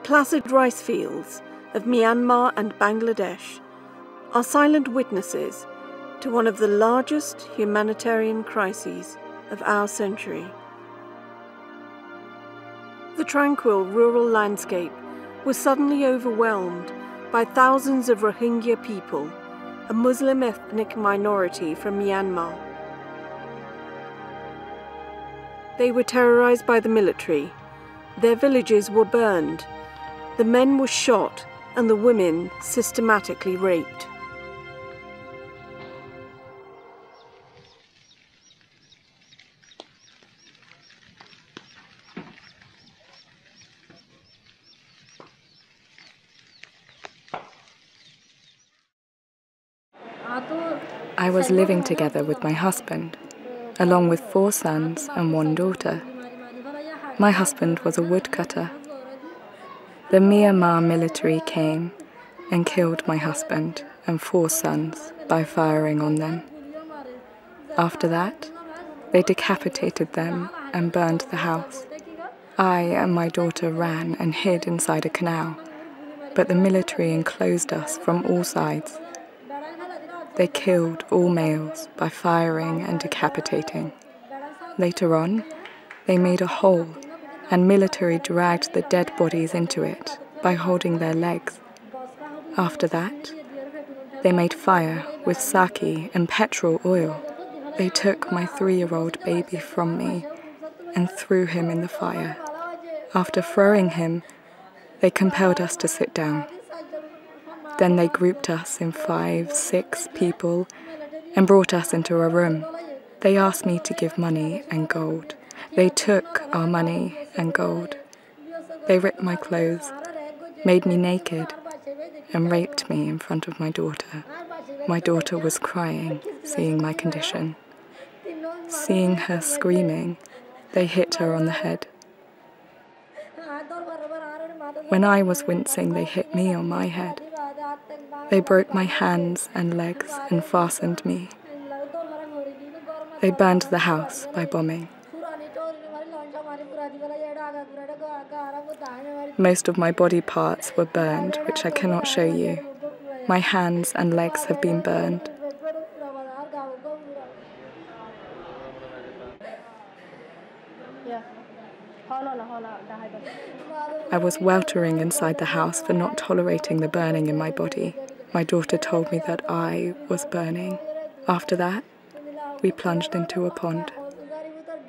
placid rice fields of Myanmar and Bangladesh are silent witnesses to one of the largest humanitarian crises of our century. The tranquil rural landscape was suddenly overwhelmed by thousands of Rohingya people, a Muslim ethnic minority from Myanmar. They were terrorized by the military, their villages were burned, the men were shot, and the women systematically raped. I was living together with my husband, along with 4 sons and 1 daughter. My husband was a woodcutter. The Myanmar military came and killed my husband and 4 sons by firing on them. After that, they decapitated them and burned the house. I and my daughter ran and hid inside a canal, but the military enclosed us from all sides. They killed all males by firing and decapitating. Later on, they made a hole, and military dragged the dead bodies into it by holding their legs. After that, they made fire with sake and petrol oil. They took my 3-year-old baby from me and threw him in the fire. After throwing him, they compelled us to sit down. Then they grouped us in 5, 6 people and brought us into a room. They asked me to give money and gold. They took our money and gold. They ripped my clothes, made me naked, and raped me in front of my daughter. My daughter was crying, seeing my condition. Seeing her screaming, they hit her on the head. When I was wincing, they hit me on my head. They broke my hands and legs and fastened me. They burned the house by bombing. Most of my body parts were burned, which I cannot show you. My hands and legs have been burned. I was weltering inside the house for not tolerating the burning in my body. My daughter told me that I was burning. After that, we plunged into a pond.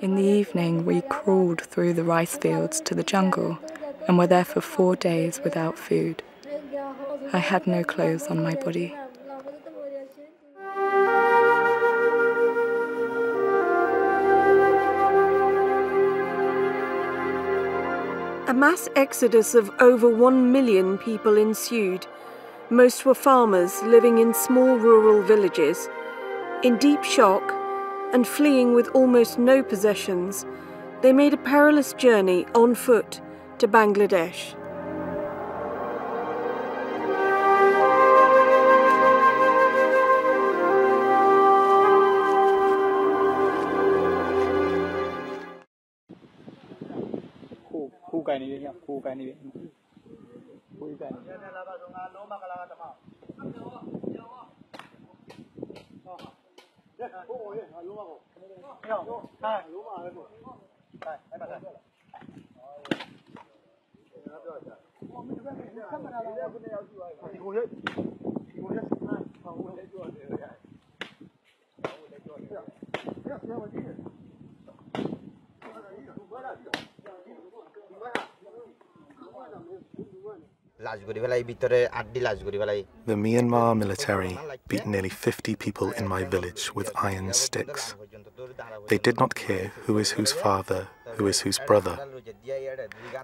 In the evening, we crawled through the rice fields to the jungle and were there for 4 days without food. I had no clothes on my body. A mass exodus of over 1 million people ensued. Most were farmers living in small rural villages. In deep shock and fleeing with almost no possessions, they made a perilous journey on foot to Bangladesh. The Myanmar military beat nearly 50 people in my village with iron sticks. They did not care who is whose father, who is whose brother.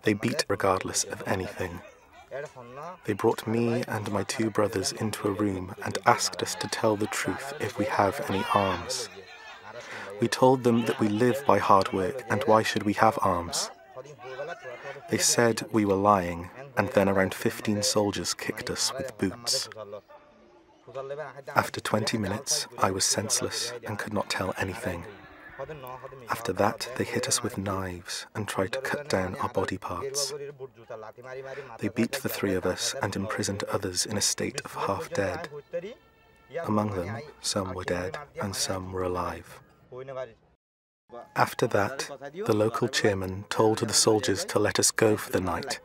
They beat regardless of anything. They brought me and my 2 brothers into a room and asked us to tell the truth if we have any arms. We told them that we live by hard work, and why should we have arms? They said we were lying, and then around 15 soldiers kicked us with boots. After 20 minutes, I was senseless and could not tell anything. After that, they hit us with knives and tried to cut down our body parts. They beat the three of us and imprisoned others in a state of half dead. Among them, some were dead and some were alive. After that, the local chairman told the soldiers to let us go for the night,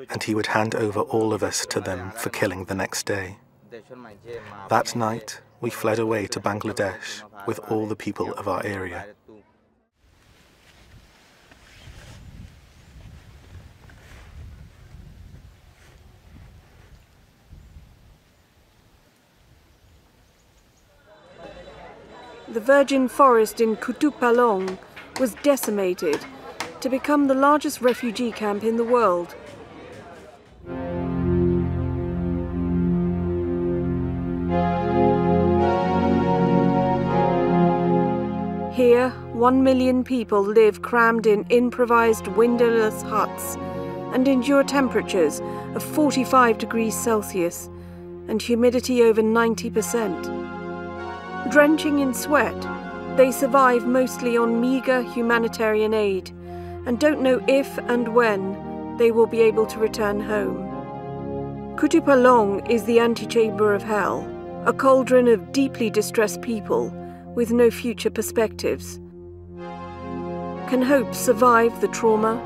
and he would hand over all of us to them for killing the next day. That night, we fled away to Bangladesh with all the people of our area. The virgin forest in Kutupalong was decimated to become the largest refugee camp in the world. Here, 1 million people live crammed in improvised windowless huts and endure temperatures of 45 degrees Celsius and humidity over 90%. Drenching in sweat, they survive mostly on meagre humanitarian aid and don't know if and when they will be able to return home. Kutupalong is the antechamber of hell, a cauldron of deeply distressed people with no future perspectives. Can hope survive the trauma?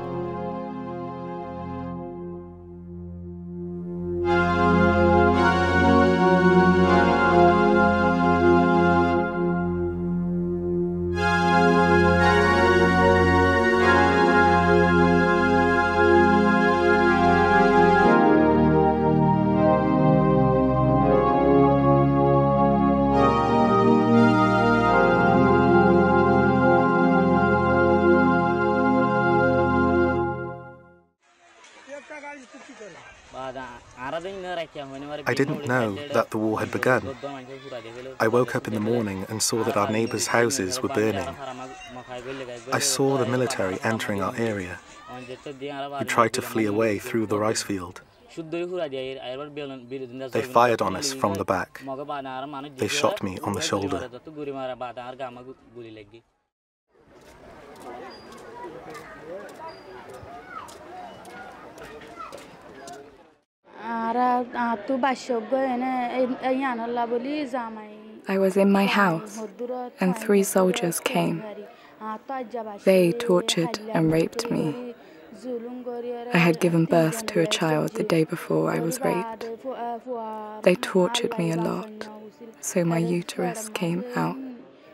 I didn't know that the war had begun. I woke up in the morning and saw that our neighbours' houses were burning. I saw the military entering our area. We tried to flee away through the rice field. They fired on us from the back. They shot me on the shoulder. I was in my house, and 3 soldiers came. They tortured and raped me. I had given birth to a child the day before I was raped. They tortured me a lot, so my uterus came out.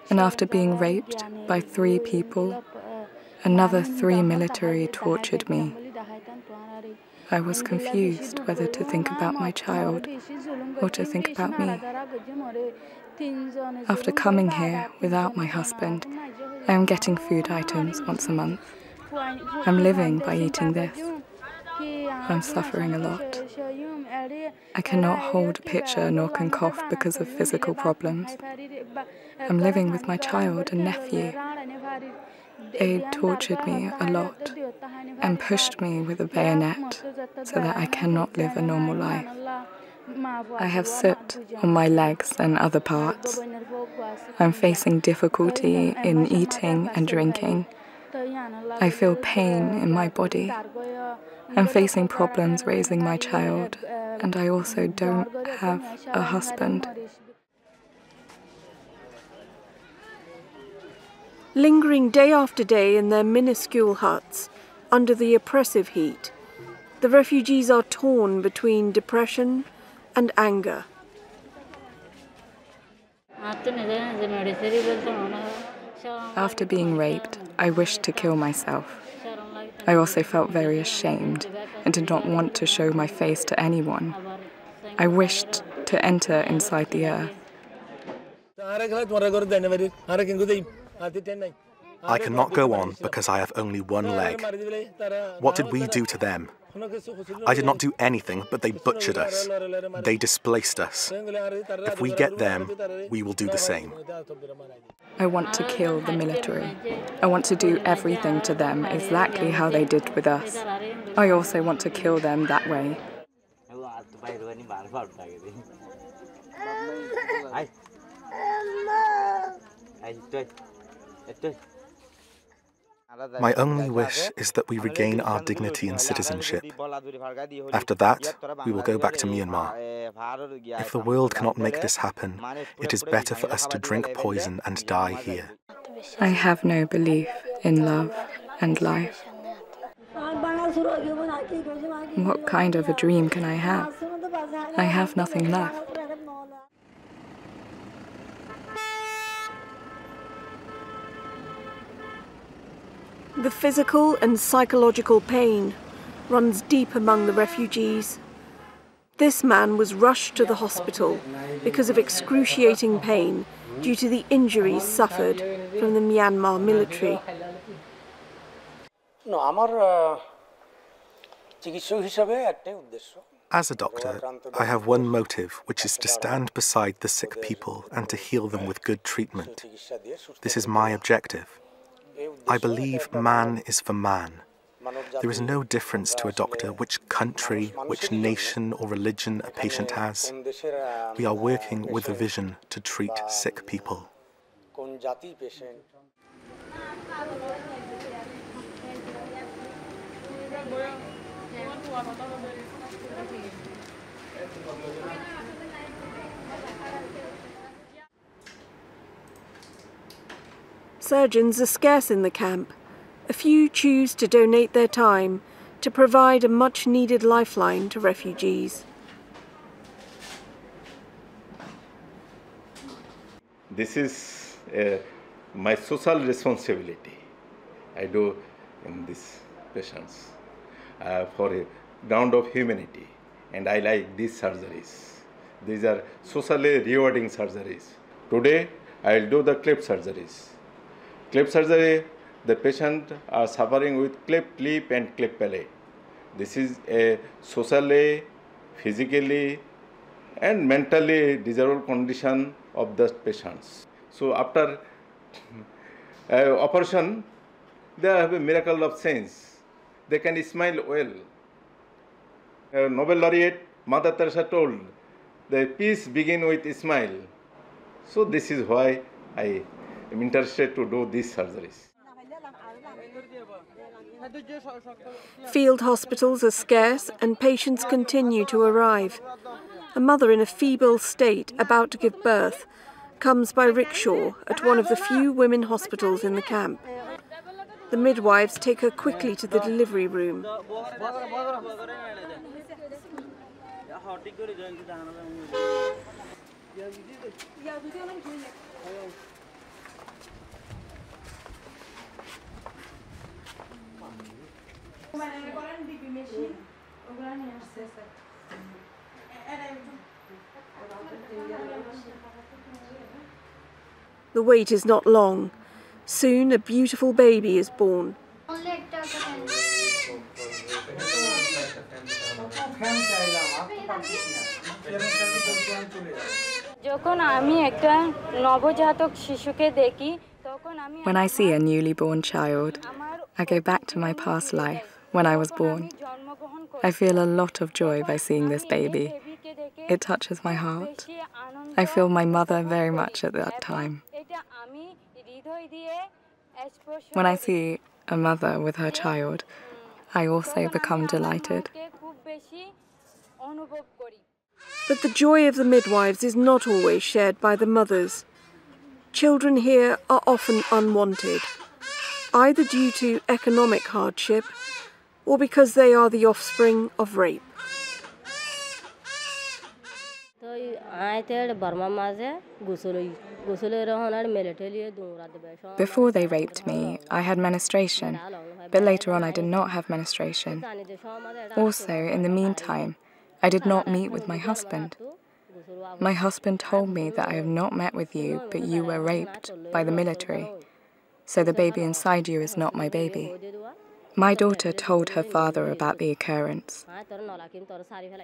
And after being raped by 3 people, another 3 military tortured me. I was confused whether to think about my child or to think about me. After coming here without my husband, I am getting food items once a month. I'm living by eating this. I'm suffering a lot. I cannot hold a picture nor can cough because of physical problems. I'm living with my child and nephew. They tortured me a lot and pushed me with a bayonet so that I cannot live a normal life. I have soot on my legs and other parts. I'm facing difficulty in eating and drinking. I feel pain in my body. I'm facing problems raising my child, and I also don't have a husband. Lingering day after day in their minuscule huts, under the oppressive heat, the refugees are torn between depression and anger. After being raped, I wished to kill myself. I also felt very ashamed and did not want to show my face to anyone. I wished to enter inside the earth. I cannot go on because I have only one leg. What did we do to them? I did not do anything, but they butchered us. They displaced us. If we get them, we will do the same. I want to kill the military. I want to do everything to them exactly how they did with us. I also want to kill them that way. My only wish is that we regain our dignity and citizenship. After that, we will go back to Myanmar. If the world cannot make this happen, it is better for us to drink poison and die here. I have no belief in love and life. What kind of a dream can I have? I have nothing left. The physical and psychological pain runs deep among the refugees. This man was rushed to the hospital because of excruciating pain due to the injuries suffered from the Myanmar military. As a doctor, I have one motive, which is to stand beside the sick people and to heal them with good treatment. This is my objective. I believe man is for man. There is no difference to a doctor which country, which nation or religion a patient has. We are working with a vision to treat sick people. Surgeons are scarce in the camp. A few choose to donate their time to provide a much-needed lifeline to refugees. This is my social responsibility I do in these patients for a ground of humanity, and I like these surgeries. These are socially rewarding surgeries. Today I will do the cleft surgeries. Cleft surgery, the patient are suffering with cleft lip and cleft palate. This is a socially, physically and mentally desirable condition of the patients. So after operation, they have a miracle of sense. They can smile well. Nobel laureate Mother Teresa told, the peace begins with a smile. So this is why I am interested to do these surgeries. Field hospitals are scarce and patients continue to arrive. A mother in a feeble state about to give birth comes by rickshaw at one of the few women hospitals in the camp. The midwives take her quickly to the delivery room. The wait is not long. Soon a beautiful baby is born. When I see a newly born child, I go back to my past life, when I was born. I feel a lot of joy by seeing this baby. It touches my heart. I feel my mother very much at that time. When I see a mother with her child, I also become delighted. But the joy of the midwives is not always shared by the mothers. Children here are often unwanted, either due to economic hardship or because they are the offspring of rape. Before they raped me, I had menstruation, but later on I did not have menstruation. Also, in the meantime, I did not meet with my husband. My husband told me that I have not met with you, but you were raped by the military, so the baby inside you is not my baby. My daughter told her father about the occurrence.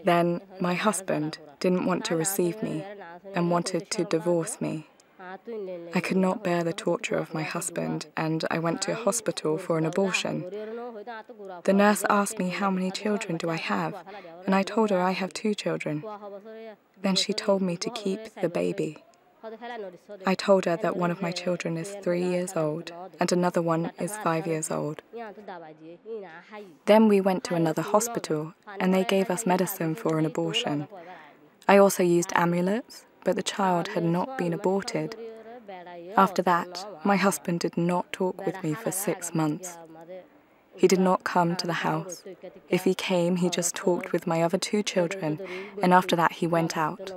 Then my husband didn't want to receive me and wanted to divorce me. I could not bear the torture of my husband, and I went to a hospital for an abortion. The nurse asked me how many children do I have, and I told her I have 2 children. Then she told me to keep the baby. I told her that one of my children is 3 years old and another one is 5 years old. Then we went to another hospital and they gave us medicine for an abortion. I also used amulets, but the child had not been aborted. After that, my husband did not talk with me for 6 months. He did not come to the house. If he came, he just talked with my other 2 children, and after that he went out.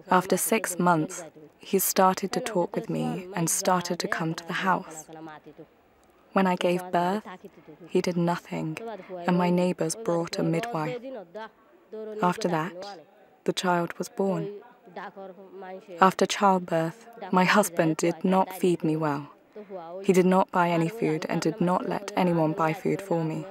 After 6 months, he started to talk with me and started to come to the house. When I gave birth, he did nothing, and my neighbors brought a midwife. After that, the child was born. After childbirth, my husband did not feed me well. He did not buy any food and did not let anyone buy food for me.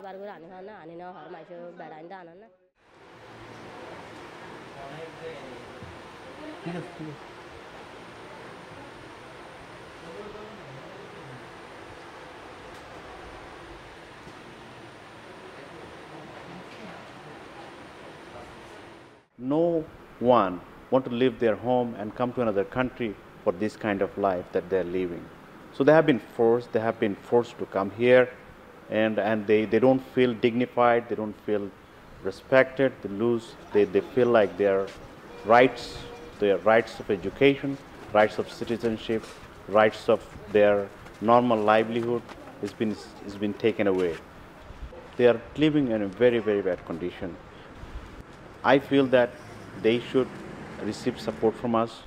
No one wants to leave their home and come to another country for this kind of life that they're living. So they have been forced to come here, and they don't feel dignified, they don't feel respected, they feel like their rights of education, rights of citizenship, rights of their normal livelihood has been taken away. They are living in a very, very bad condition. I feel that they should receive support from us,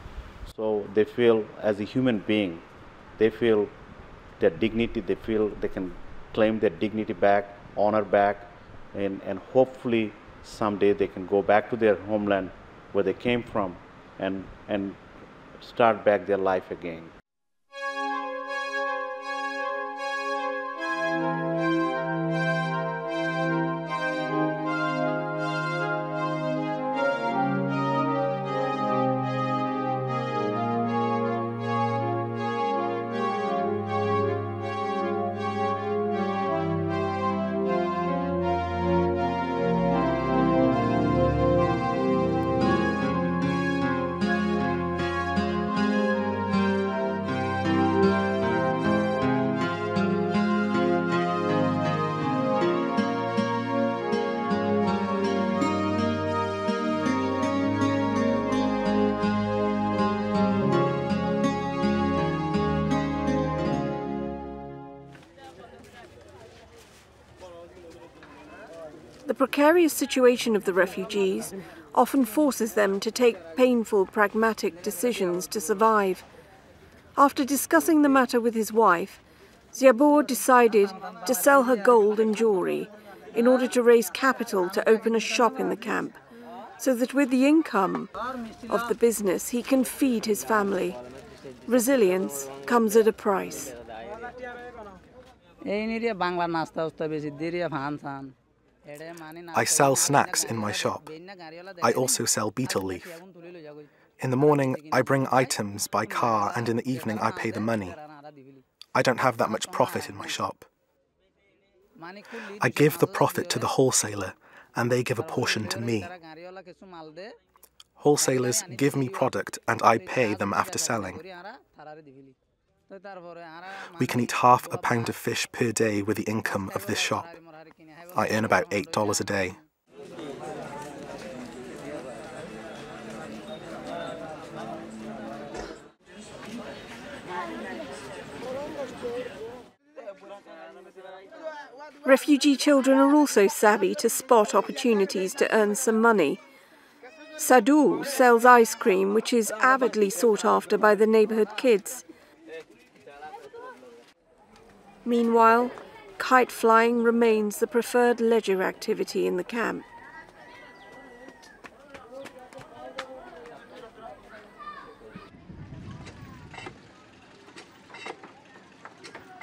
so they feel as a human being, they feel their dignity, they feel they can claim their dignity back, honor back, and hopefully someday they can go back to their homeland where they came from and start back their life again. The precarious situation of the refugees often forces them to take painful, pragmatic decisions to survive. After discussing the matter with his wife, Ziabor decided to sell her gold and jewellery in order to raise capital to open a shop in the camp, so that with the income of the business he can feed his family. Resilience comes at a price. I sell snacks in my shop. I also sell betel leaf. In the morning, I bring items by car, and in the evening, I pay the money. I don't have that much profit in my shop. I give the profit to the wholesaler, and they give a portion to me. Wholesalers give me product, and I pay them after selling. We can eat half a pound of fish per day with the income of this shop. I earn about $8 a day. Refugee children are also savvy to spot opportunities to earn some money. Sadhu sells ice cream, which is avidly sought after by the neighbourhood kids. Meanwhile, kite flying remains the preferred leisure activity in the camp.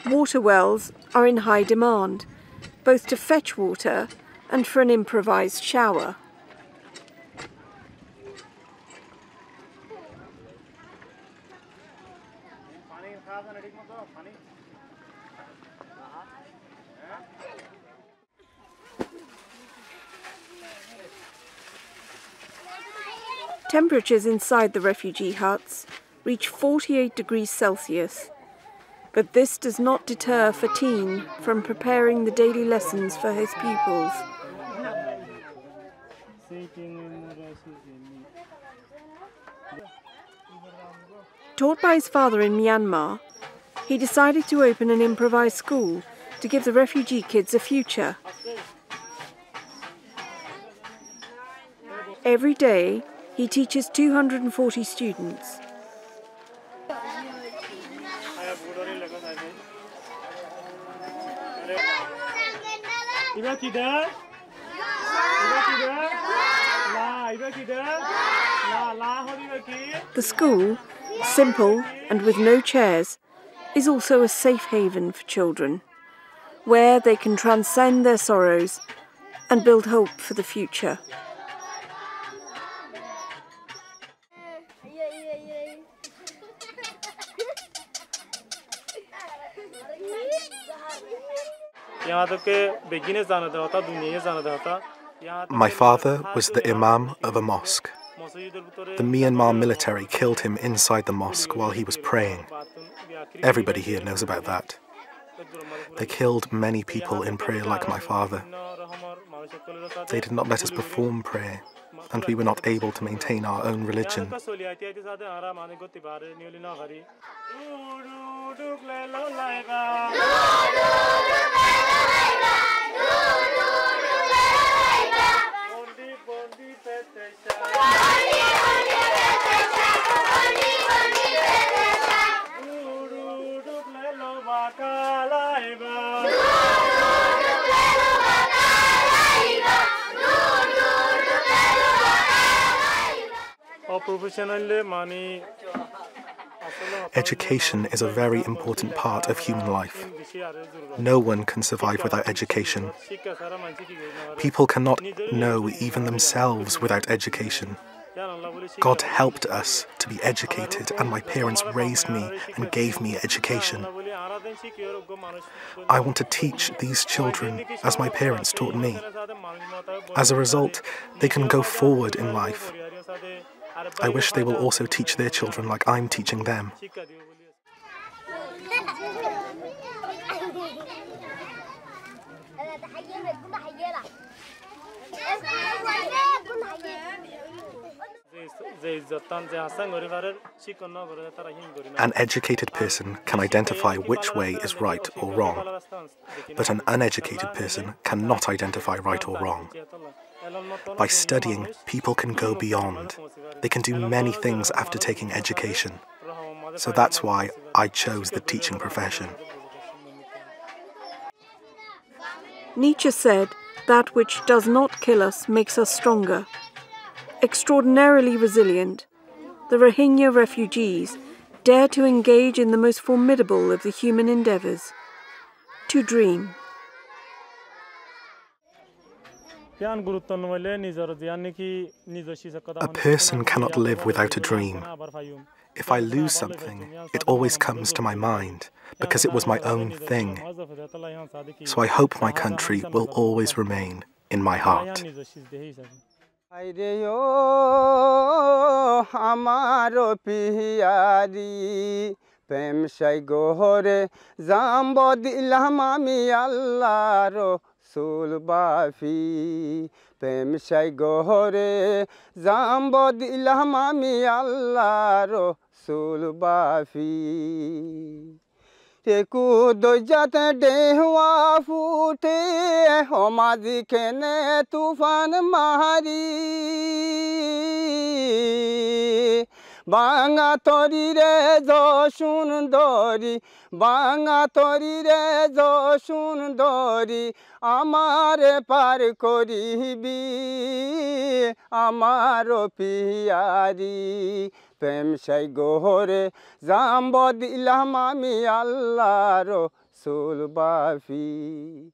Water wells are in high demand, both to fetch water and for an improvised shower. Temperatures inside the refugee huts reach 48 degrees Celsius. But this does not deter Fatin from preparing the daily lessons for his pupils. Taught by his father in Myanmar, he decided to open an improvised school to give the refugee kids a future. Every day, he teaches 240 students. The school, simple and with no chairs, is also a safe haven for children, where they can transcend their sorrows and build hope for the future. My father was the imam of a mosque. The Myanmar military killed him inside the mosque while he was praying. Everybody here knows about that. They killed many people in prayer like my father. They did not let us perform prayer, and we were not able to maintain our own religion. Education is a very important part of human life. No one can survive without education. People cannot know even themselves without education. God helped us to be educated, and my parents raised me and gave me education. I want to teach these children as my parents taught me. As a result, they can go forward in life. I wish they will also teach their children like I'm teaching them. An educated person can identify which way is right or wrong, but an uneducated person cannot identify right or wrong. By studying, people can go beyond. They can do many things after taking education. So that's why I chose the teaching profession. Nietzsche said, "That which does not kill us makes us stronger." Extraordinarily resilient, the Rohingya refugees dare to engage in the most formidable of the human endeavours, to dream. A person cannot live without a dream. If I lose something, it always comes to my mind, because it was my own thing. So I hope my country will always remain in my heart. Pemshai gohore zambo dilam ami Allah Rasul bafi teku dojate dehwa fute homazi kene tufan mahari Banga tori re jo sundori Banga tori re jo sundori Amare par koribi Amaro piyari Pemshai gohore zambo dilam ami Allah Rasul bafi